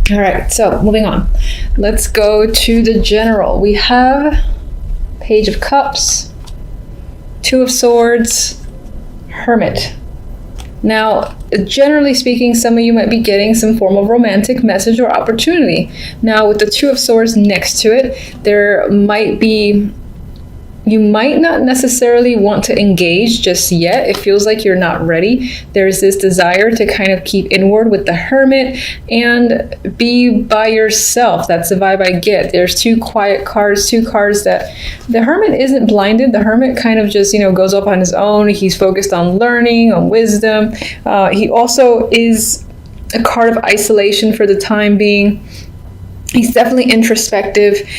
All right, so moving on. Let's go to the general. We have Page of Cups, Two of Swords, Hermit. Now, generally speaking, some of you might be getting some form of romantic message or opportunity. Now, with the Two of Swords next to it, you might not necessarily want to engage just yet. It feels like you're not ready. There's this desire to kind of keep inward with the Hermit and be by yourself. That's the vibe I get. There's two quiet cards, two cards that the Hermit isn't blinded. The Hermit kind of just, goes up on his own. He's focused on learning, on wisdom. He also is a card of isolation for the time being. He's definitely introspective.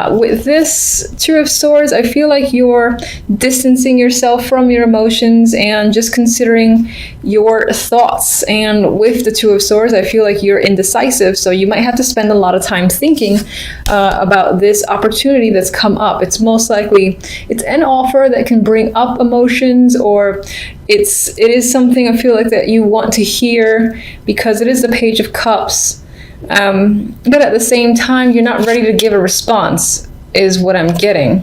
With this Two of Swords, I feel like you're distancing yourself from your emotions and just considering your thoughts. And with the Two of Swords, I feel like you're indecisive, so you might have to spend a lot of time thinking about this opportunity that's come up. It's most likely it's an offer that can bring up emotions, or it is something I feel like that you want to hear because it is the Page of Cups. But at the same time, you're not ready to give a response, is what I'm getting.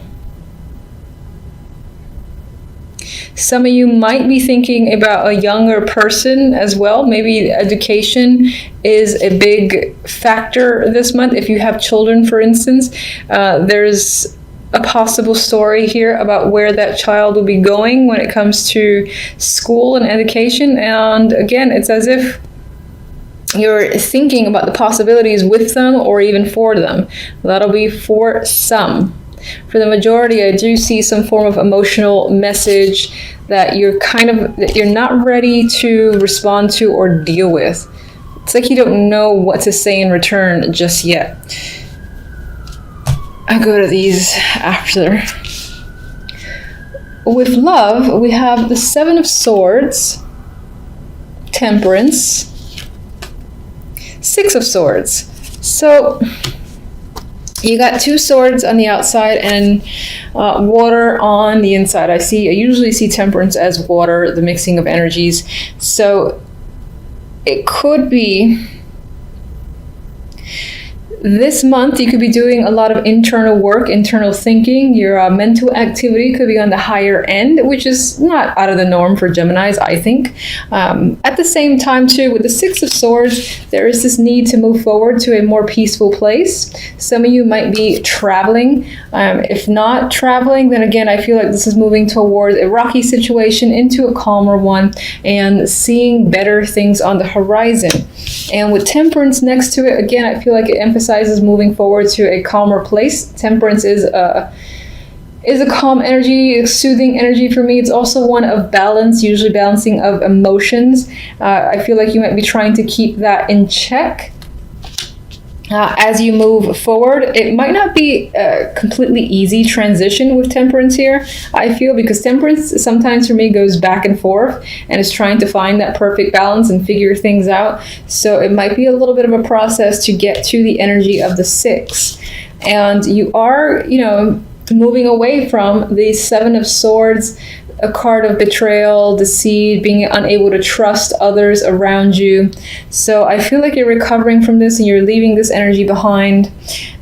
Some of you might be thinking about a younger person as well. Maybe education is a big factor this month. If you have children, for instance, there's a possible story here about where that child will be going when it comes to school and education. And again, it's as if you're thinking about the possibilities with them or even for them. That'll be for some. For the majority, I do see some form of emotional message that you're not ready to respond to or deal with. It's like you don't know what to say in return just yet. I'll go to these after. With love, we have the Seven of Swords, Temperance, Six of Swords. So you got two swords on the outside and water on the inside. I usually see Temperance as water, the mixing of energies. So it could be this month you could be doing a lot of internal work, internal thinking. Your mental activity could be on the higher end, which is not out of the norm for Geminis, I think. At the same time, too, with the Six of Swords, there is this need to move forward to a more peaceful place. Some of you might be traveling. If not traveling, then again, I feel like this is moving towards a rocky situation into a calmer one and seeing better things on the horizon. And with Temperance next to it, again, I feel like it emphasizes moving forward to a calmer place. Temperance is a calm energy, a soothing energy for me. It's also one of balance, usually balancing of emotions. I feel like you might be trying to keep that in check. As you move forward, it might not be a completely easy transition with Temperance here, I feel, because Temperance sometimes for me goes back and forth and is trying to find that perfect balance and figure things out. So it might be a little bit of a process to get to the energy of the Six. And you are, moving away from the Seven of Swords, a card of betrayal, deceit, being unable to trust others around you. So I feel like you're recovering from this and you're leaving this energy behind,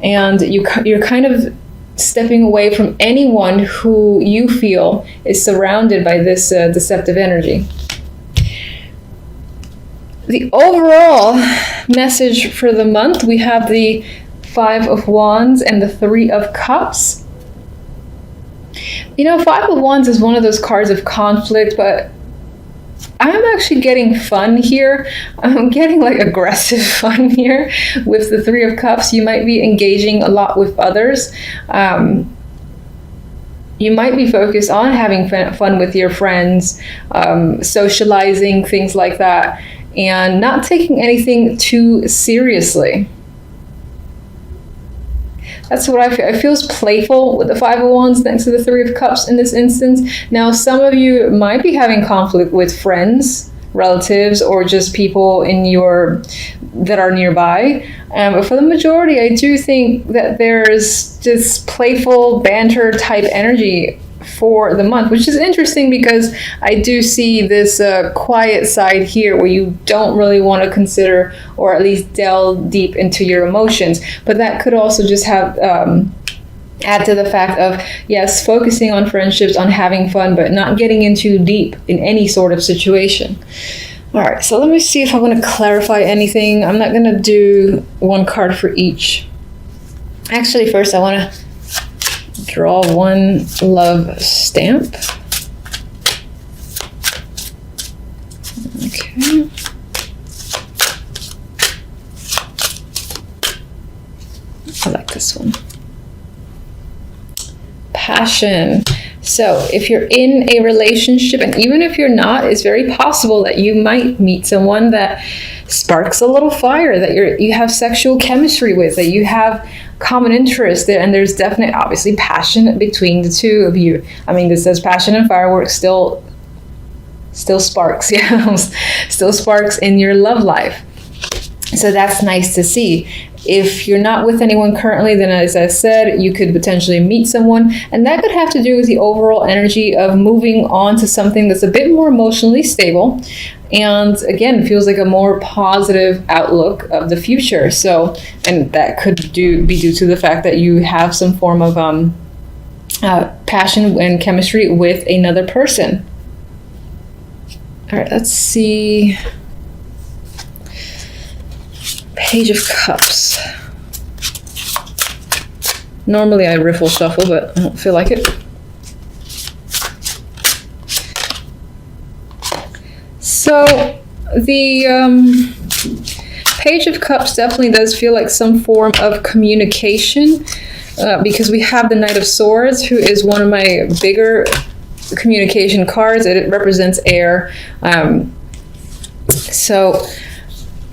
and you're kind of stepping away from anyone who you feel is surrounded by this deceptive energy. The overall message for the month, we have the Five of Wands and the Three of Cups. Five of Wands is one of those cards of conflict, but I'm actually getting fun here. I'm getting like aggressive fun here with the Three of Cups. You might be engaging a lot with others. You might be focused on having fun with your friends, socializing, things like that, and not taking anything too seriously. That's what I feel. It feels playful with the Five of Wands next to the Three of Cups in this instance. Now, some of you might be having conflict with friends, relatives, or just people that are nearby. But for the majority, I do think that there's just playful banter type energy for the month, which is interesting because I do see this quiet side here where you don't really want to consider or at least delve deep into your emotions. But that could also just have add to the fact of, yes, focusing on friendships, on having fun, but not getting in too deep in any sort of situation. All right, so let me see if I want to clarify anything. I'm not going to do one card for each. Actually, first I want to draw one love stamp. Okay. I like this one. Passion. So if you're in a relationship, and even if you're not, it's very possible that you might meet someone that sparks a little fire, that you have sexual chemistry with, that you have common interest there, and there's definitely, obviously, passion between the two of you. I mean, this says passion and fireworks still sparks, yeah, still sparks in your love life. So that's nice to see. If you're not with anyone currently, then as I said, you could potentially meet someone, and that could have to do with the overall energy of moving on to something that's a bit more emotionally stable, and again, feels like a more positive outlook of the future. So, and that could be due to the fact that you have some form of passion and chemistry with another person. All right, let's see. Page of Cups. Normally I riffle shuffle, but I don't feel like it. So the Page of Cups definitely does feel like some form of communication, because we have the Knight of Swords, who is one of my bigger communication cards. It represents air. So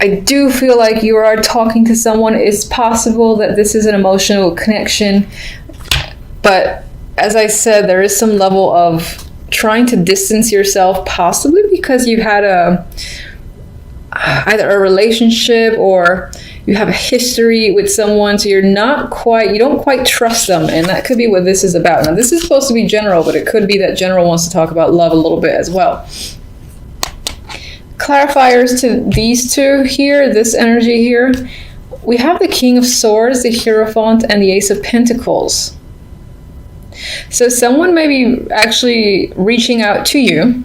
I do feel like you are talking to someone. It's possible that this is an emotional connection, but as I said, there is some level of trying to distance yourself, possibly because you had either a relationship or you have a history with someone, so you don't quite trust them, and that could be what this is about. Now, this is supposed to be general, but it could be that general wants to talk about love a little bit as well. Clarifiers to these two here, this energy here, we have the King of Swords, the Hierophant, and the Ace of Pentacles. So someone may be actually reaching out to you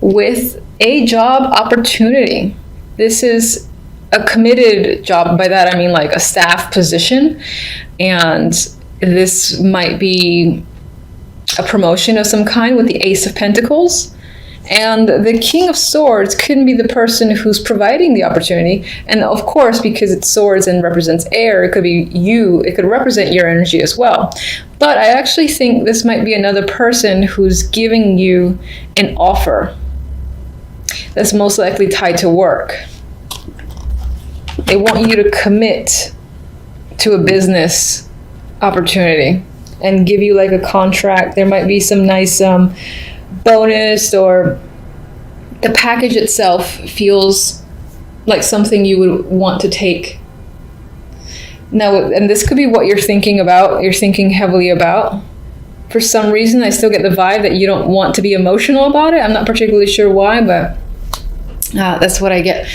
with a job opportunity. This is a committed job. By that I mean like a staff position, and this might be a promotion of some kind with the Ace of Pentacles. And the King of Swords couldn't be the person who's providing the opportunity. And of course, because it's swords and represents air, it could be you. It could represent your energy as well. But I actually think this might be another person who's giving you an offer that's most likely tied to work. They want you to commit to a business opportunity and give you like a contract. There might be some nice bonus, or the package itself feels like something you would want to take. Now, and this could be what you're thinking about, you're thinking heavily about. For some reason, I still get the vibe that you don't want to be emotional about it. I'm not particularly sure why, but that's what I get.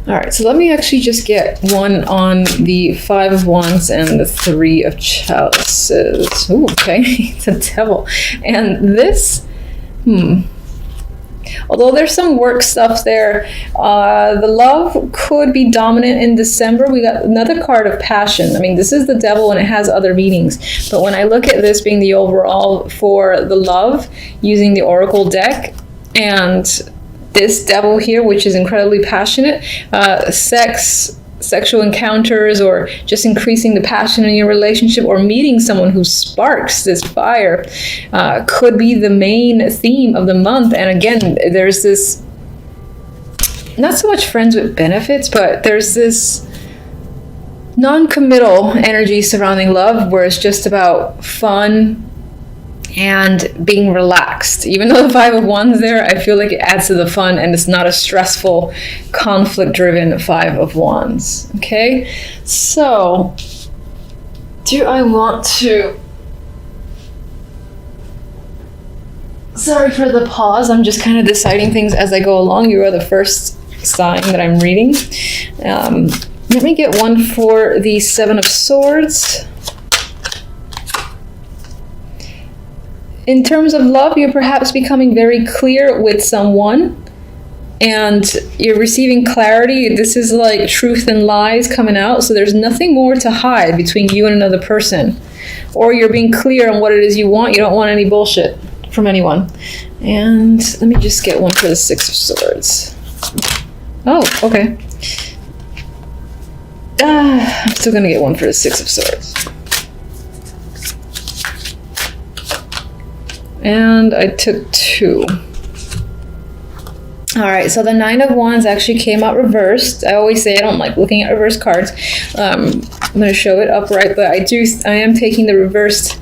All right, so let me actually just get one on the Five of Wands and the Three of Chalices. Ooh, okay, it's a devil. And this, although there's some work stuff there, the love could be dominant in December. We got another card of passion. I mean, this is the devil and it has other meanings. But when I look at this being the overall for the love, using the Oracle deck, and this devil here, which is incredibly passionate, sexual encounters, or just increasing the passion in your relationship, or meeting someone who sparks this fire, could be the main theme of the month. And again, there's this, not so much friends with benefits, but there's this non-committal energy surrounding love, where it's just about fun and being relaxed. Even though the Five of Wands there, I feel like it adds to the fun, and it's not a stressful, conflict-driven Five of Wands. Okay, so do I want to Sorry for the pause. I'm just kind of deciding things as I go along. You are the first sign that I'm reading. Let me get one for the Seven of Swords. In terms of love, you're perhaps becoming very clear with someone and you're receiving clarity. This is like truth and lies coming out. So there's nothing more to hide between you and another person. Or you're being clear on what it is you want. You don't want any bullshit from anyone. And let me just get one for the Six of Swords. Oh, okay. I'm still gonna get one for the Six of Swords. And I took two. All right, so the Nine of Wands actually came out reversed. I always say I don't like looking at reverse cards. I'm going to show it upright, but I am taking the reversed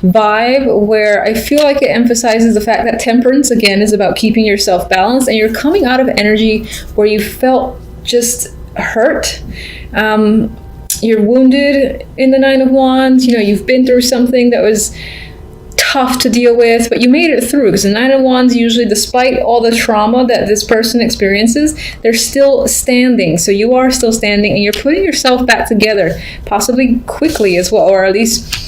vibe where I feel like it emphasizes the fact that temperance, again, is about keeping yourself balanced, and you're coming out of energy where you felt just hurt. You're wounded in the Nine of Wands. You know, you've been through something that was tough to deal with, but you made it through, because the Nine of Wands usually, despite all the trauma that this person experiences, they're still standing. So you are still standing and you're putting yourself back together, possibly quickly as well, or at least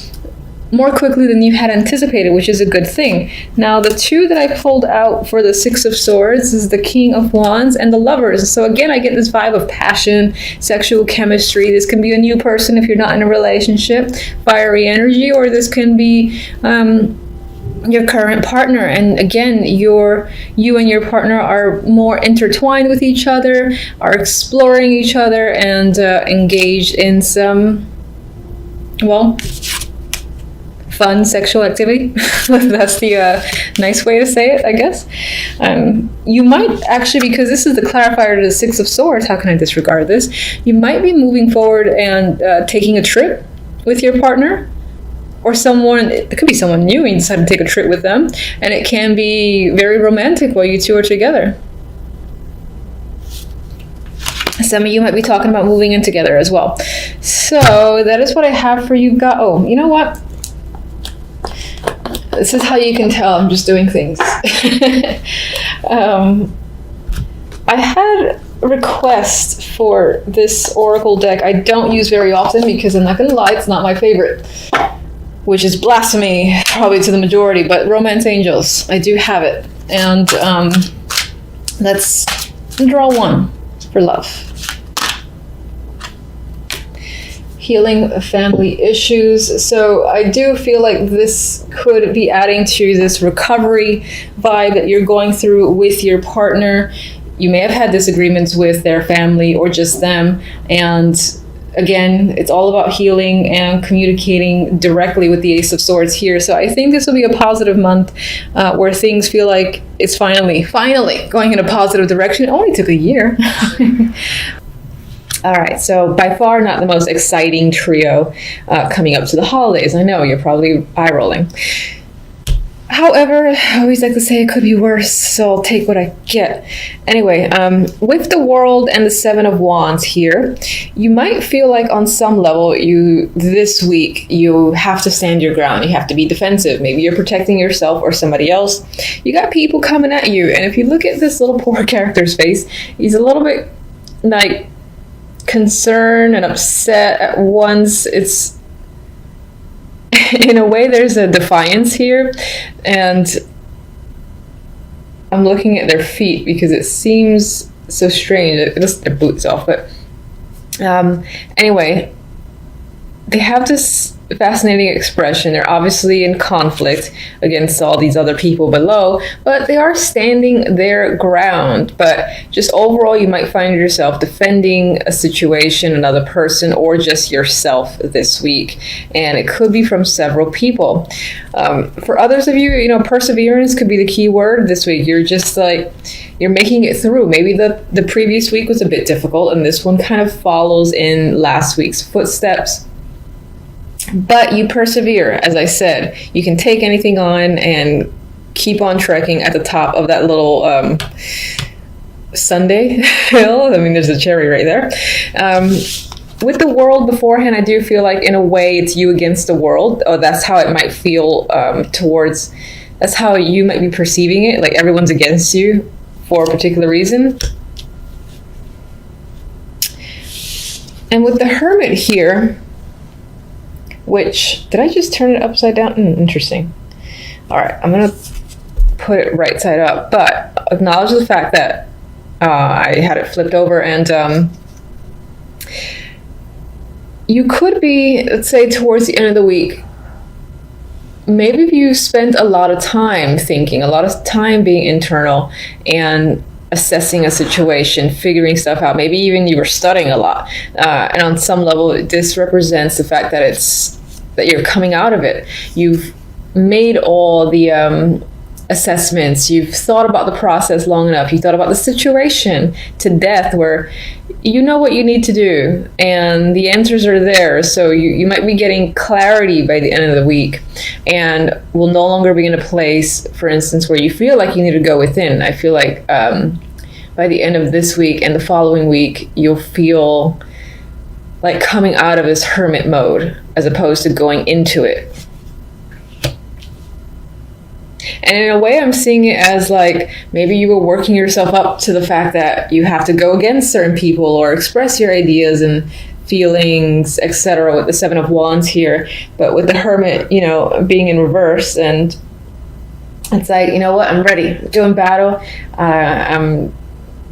more quickly than you had anticipated, which is a good thing. Now, the two that I pulled out for the Six of Swords is the King of Wands and the Lovers. So again, I get this vibe of passion, sexual chemistry. This can be a new person if you're not in a relationship, fiery energy, or this can be your current partner. And again, you and your partner are more intertwined with each other, are exploring each other, and engaged in some, well, fun sexual activity. That's the nice way to say it, I guess. You might actually, because this is the clarifier to the Six of Swords, how can I disregard this? You might be moving forward and taking a trip with your partner, or someone, it could be someone new and you decide to take a trip with them, and it can be very romantic while you two are together. Some of you might be talking about moving in together as well. So that is what I have for you guys. Oh, you know what? This is how you can tell I'm just doing things. I had a request for this oracle deck I don't use very often, because I'm not going to lie, it's not my favorite, which is blasphemy probably to the majority, but Romance Angels, I do have it. And let's draw one for love. Healing family issues. So I do feel like this could be adding to this recovery vibe that you're going through with your partner. You may have had disagreements with their family or just them. And again, it's all about healing and communicating directly with the Ace of Swords here. So I think this will be a positive month where things feel like it's finally going in a positive direction. It only took a year. All right, so by far not the most exciting trio coming up to the holidays. I know, you're probably eye-rolling. However, I always like to say it could be worse, so I'll take what I get. Anyway, with the World and the Seven of Wands here, you might feel like on some level this week you have to stand your ground. You have to be defensive. Maybe you're protecting yourself or somebody else. You got people coming at you, and if you look at this little poor character's face, he's a little bit like concerned and upset at once. It's in a way there's a defiance here, and I'm looking at their feet because it seems so strange. It just their boots off, but anyway, they have this fascinating expression. They're obviously in conflict against all these other people below, but they are standing their ground. But just overall, you might find yourself defending a situation, another person, or just yourself this week. And it could be from several people. For others of you, perseverance could be the key word this week. You're just like, you're making it through. Maybe the previous week was a bit difficult, and this one kind of follows in last week's footsteps. But you persevere, as I said. You can take anything on and keep on trekking at the top of that little Sunday hill. I mean, there's a cherry right there. With the World beforehand, I do feel like in a way it's you against the world. Oh, that's how it might feel towards That's how you might be perceiving it, like everyone's against you for a particular reason. And with the Hermit here, which, did I just turn it upside down? Interesting. All right, I'm gonna put it right side up, but acknowledge the fact that I had it flipped over, and you could be, let's say, towards the end of the week, maybe you spent a lot of time thinking, a lot of time being internal and assessing a situation, figuring stuff out. Maybe even you were studying a lot. And on some level, this represents the fact that you're coming out of it. You've made all the assessments. You've thought about the process long enough. You thought about the situation to death, where you know what you need to do and the answers are there. So you might be getting clarity by the end of the week, and will no longer be in a place, for instance, where you feel like you need to go within. I feel like by the end of this week and the following week, you'll feel like coming out of this hermit mode as opposed to going into it. And in a way, I'm seeing it as like maybe you were working yourself up to the fact that you have to go against certain people or express your ideas and feelings, etc. with the Seven of Wands here. But with the Hermit, you know, being in reverse, and it's like, you know what, I'm ready. I'm doing battle. I'm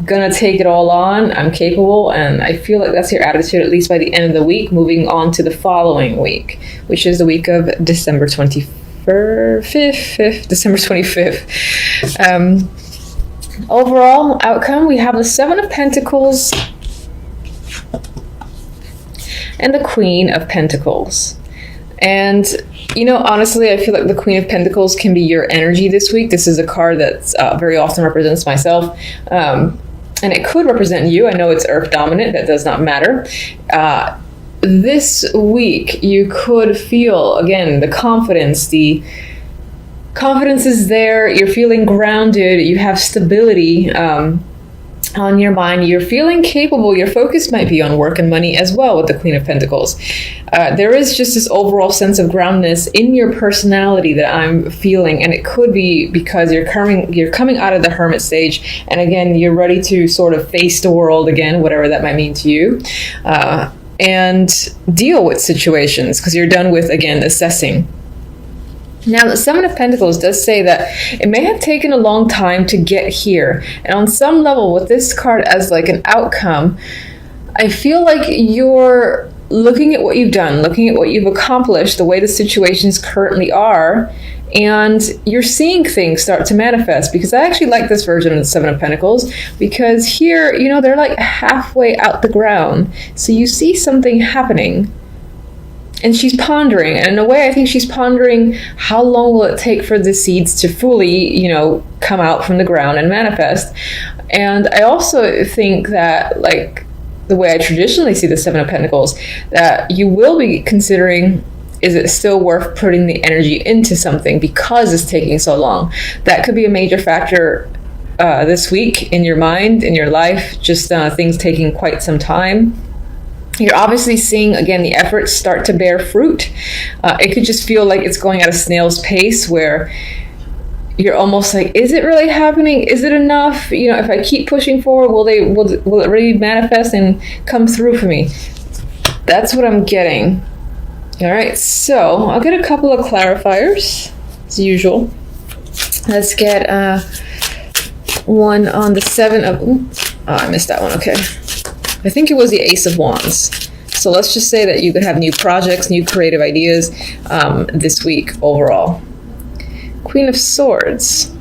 gonna take it all on. I'm capable, and I feel like that's your attitude, at least by the end of the week, moving on to the following week, which is the week of December 25th. December 25th. Overall outcome, we have the Seven of Pentacles and the Queen of Pentacles. And, you know, honestly, I feel like the Queen of Pentacles can be your energy this week. This is a card that's very often represents myself. And it could represent you. I know it's Earth dominant. That does not matter. This week, you could feel, again, the confidence. The confidence is there. You're feeling grounded. You have stability on your mind. You're feeling capable. Your focus might be on work and money as well with the Queen of Pentacles. There is just this overall sense of groundedness in your personality that I'm feeling, and it could be because you're coming out of the Hermit stage, and again, you're ready to sort of face the world again, whatever that might mean to you. And deal with situations, because you're done with, again, assessing. Now, the Seven of Pentacles does say that it may have taken a long time to get here. And on some level, with this card as like an outcome, I feel like you're looking at what you've done, looking at what you've accomplished, the way the situations currently are, and you're seeing things start to manifest. Because I actually like this version of the Seven of Pentacles, because here, you know, they're like halfway out the ground. So you see something happening, and she's pondering. And in a way, I think she's pondering, how long will it take for the seeds to fully, you know, come out from the ground and manifest? And I also think that, like, the way I traditionally see the Seven of Pentacles, that you will be considering, is it still worth putting the energy into something because it's taking so long? That could be a major factor this week in your mind, in your life, just things taking quite some time. You're obviously seeing, again, the efforts start to bear fruit. It could just feel like it's going at a snail's pace, where you're almost like, is it really happening? Is it enough? You know, if I keep pushing forward, will it really manifest and come through for me? That's what I'm getting. All right, so I'll get a couple of clarifiers, as usual. Let's get one on the Seven of... I missed that one, okay. I think it was the Ace of Wands. So let's just say that you could have new projects, new creative ideas this week overall. Queen of Swords.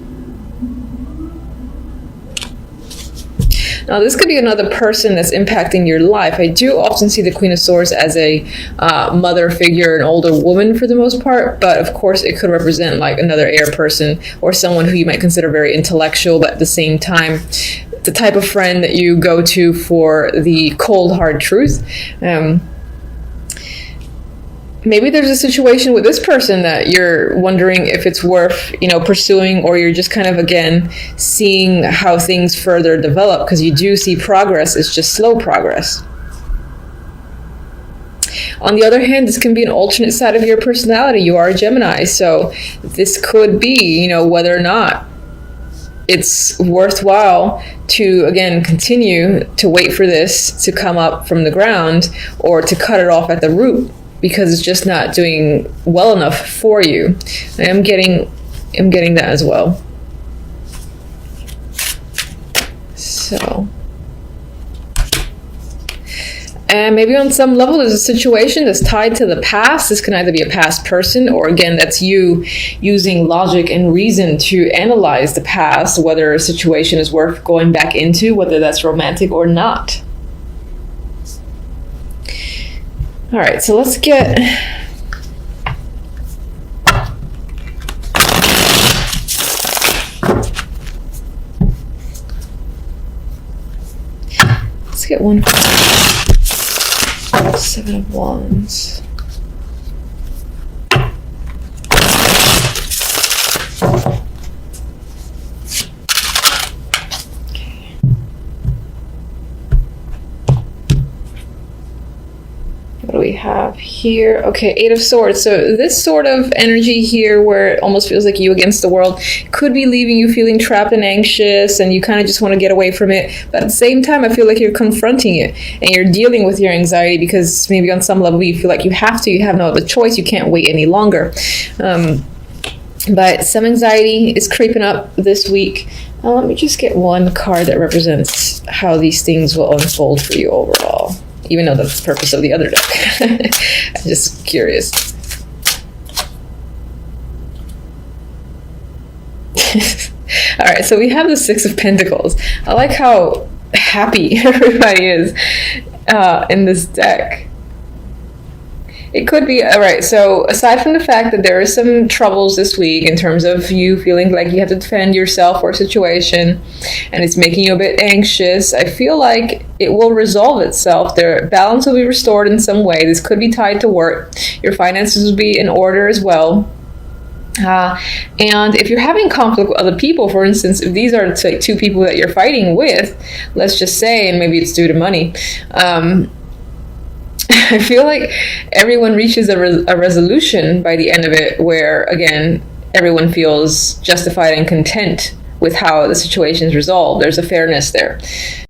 Now, this could be another person that's impacting your life. I do often see the Queen of Swords as a mother figure, an older woman for the most part, but of course it could represent like another air person or someone who you might consider very intellectual, but at the same time, the type of friend that you go to for the cold, hard truth. Maybe there's a situation with this person that you're wondering if it's worth, you know, pursuing, or you're just kind of, again, seeing how things further develop, because you do see progress. It's just slow progress. On the other hand, this can be an alternate side of your personality. You are a Gemini, so this could be, whether or not it's worthwhile to, again, continue to wait for this to come up from the ground or to cut it off at the root because it's just not doing well enough for you. I'm getting that as well. So, and maybe on some level there's a situation that's tied to the past. This can either be a past person or, again, that's you using logic and reason to analyze the past, whether a situation is worth going back into, whether that's romantic or not. All right, so let's get... Let's get one. 7 of Wands. What do we have here? Okay, 8 of Swords. So this sort of energy here where it almost feels like you against the world could be leaving you feeling trapped and anxious, and you kind of just want to get away from it. But at the same time, I feel like you're confronting it and you're dealing with your anxiety because maybe on some level you feel like you have no other choice, you can't wait any longer. But some anxiety is creeping up this week. Let me just get one card that represents how these things will unfold for you overall. Even though that's the purpose of the other deck. I'm just curious. All right, so we have the 6 of Pentacles. I like how happy everybody is in this deck. It could be, all right, so aside from the fact that there are some troubles this week in terms of you feeling like you have to defend yourself or a situation and it's making you a bit anxious, I feel like it will resolve itself. Their balance will be restored in some way. This could be tied to work. Your finances will be in order as well. And if you're having conflict with other people, for instance, if these are like 2 people that you're fighting with, let's just say, and maybe it's due to money, I feel like everyone reaches a resolution by the end of it where, again, everyone feels justified and content with how the situation is resolved. There's a fairness there.